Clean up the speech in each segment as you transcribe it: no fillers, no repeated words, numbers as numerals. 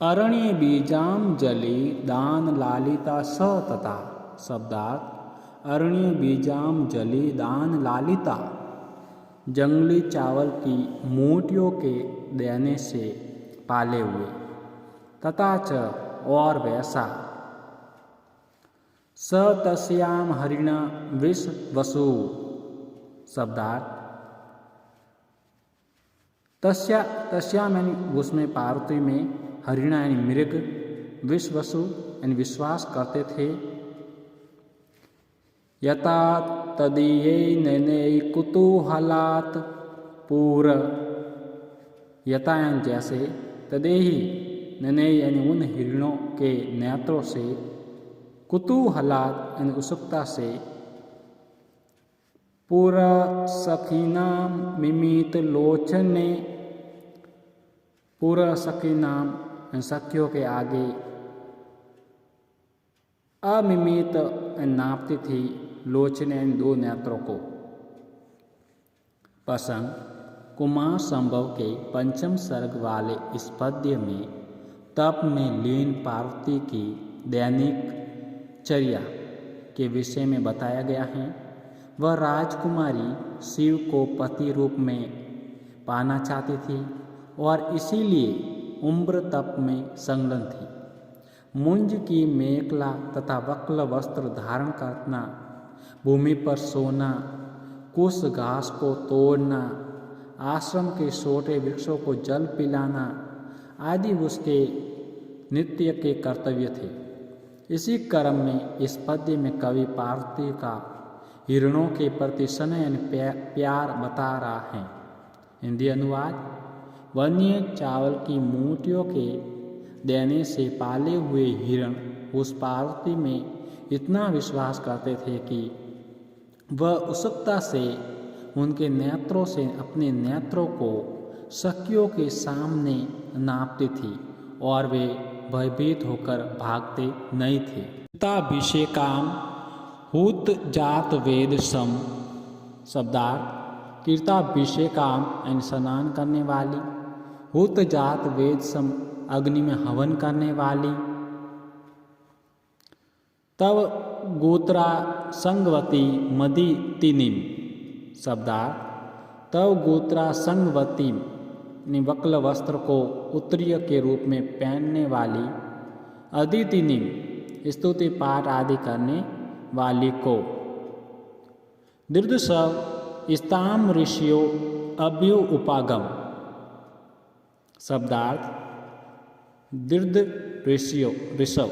अरण्ये बीजाम जली दान लालिता स तथा। शब्दार्थ: अरण्य बीजाम जली दान लालिता, जंगली चावल की मूठियों के देने से पाले हुए, तथा च और वैसा, स तस्याम हरिणा विष वसु। शब्दार्थ: तस्याम यानी उसमें, पार्वती में, हरिणा यानी मृग, विश्वसु यानी विश्वास करते थे। यथा तदीये नैनय कुतूहलात् पूर। यथा यानी जैसे, तदेही नैनय यानी उन हिरणों के नेत्रों से, कुतूहलात् यानी उत्सुकता से, पूरा सखीनाम मिमित लोचने, पूरा सखीनाम सखियों के आगे, अमिमित नापती थी, लोचने दो नेत्रों को। प्रसंग: कुमार संभव के पंचम सर्ग वाले इस पद्य में तप में लीन पार्वती की दैनिक चर्या के विषय में बताया गया है। वह राजकुमारी शिव को पति रूप में पाना चाहती थी और इसीलिए उम्र तप में संलग्न थी। मुंज की मेखला तथा वक्ल वस्त्र धारण करना, भूमि पर सोना, कुश घास को तोड़ना, आश्रम के छोटे वृक्षों को जल पिलाना आदि उसके नित्य के कर्तव्य थे। इसी क्रम में इस पद्य में कवि पार्वती का हिरणों के प्रति स्नेह यानी प्यार बता रहा है। हिंदी अनुवाद: वन्य चावल की मूठियों के देने से पाले हुए हिरण उस पार्वती में इतना विश्वास करते थे कि वह उत्सुकता से उनके नेत्रों से अपने नेत्रों को सखियों के सामने नापती थी और वे भयभीत होकर भागते नहीं थे। कीर्ताभिषेकाम हूत जात वेद सम। शब्दार्थ: कीर्ताभिषेकाम यानी स्नान करने वाली, हूत जात वेद सम अग्नि में हवन करने वाली, तव गोत्रा संगवती मदी तिनिम। शब्दार्थ: तव गोत्रा संगवती वक्ल वस्त्र को उत्तरीय के रूप में पहनने वाली, अदितिनिम स्तुति पाठ आदि करने वाली को। दीर्घशव स्ताम ऋषियो अभ्यु उपागम। शब्दार्थ: दीर्घ ऋषव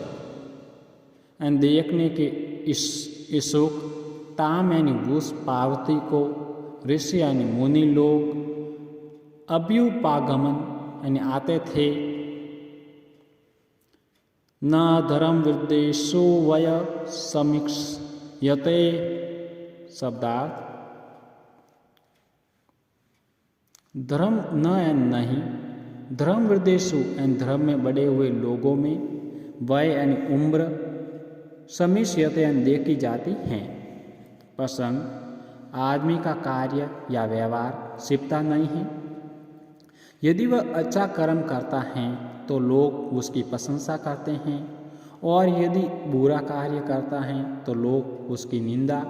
एंड देखने के इच्छुक, ताम यानी उस पार्वती को, ऋषि यानी मुनि लोग, अभ्युपागमन यानी आते थे। न धर्म वृद्धेषु वय समीक्ष्यते। शब्दार्थ: धर्म न एन नहीं, धर्म वृद्धेषु एन धर्म में बढ़े हुए लोगों में, वय यानी उम्र, समीक्ष्यते यानी देखी जाती हैं। प्रसंग: आदमी का कार्य या व्यवहार छिपता नहीं है। यदि वह अच्छा कर्म करता है तो लोग उसकी प्रशंसा करते हैं, और यदि बुरा कार्य करता है तो लोग उसकी निंदा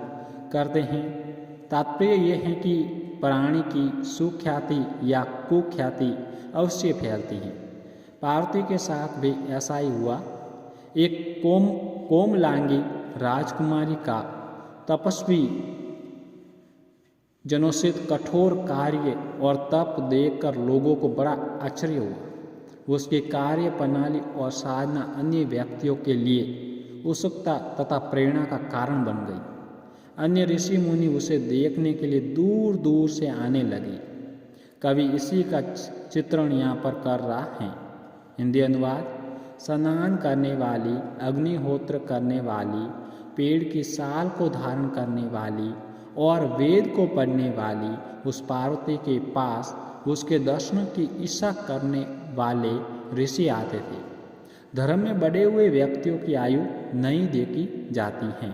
करते हैं। तात्पर्य यह है कि प्राणी की सुख्याति या कुख्याति अवश्य फैलती है। पार्वती के साथ भी ऐसा ही हुआ। एक कोमलांगी राजकुमारी का तपस्वी जनोचित कठोर कार्य और तप देखकर लोगों को बड़ा आश्चर्य हुआ। उसकी कार्य प्रणाली और साधना अन्य व्यक्तियों के लिए उत्सुकता तथा प्रेरणा का कारण बन गई। अन्य ऋषि मुनि उसे देखने के लिए दूर दूर से आने लगे। कवि इसी का चित्रण यहाँ पर कर रहा है। हिंदी अनुवाद: स्नान करने वाली, अग्निहोत्र करने वाली, पेड़ की साल को धारण करने वाली और वेद को पढ़ने वाली उस पार्वती के पास उसके दर्शनों की इच्छा करने वाले ऋषि आते थे। धर्म में बढ़े हुए व्यक्तियों की आयु नहीं देखी जाती है।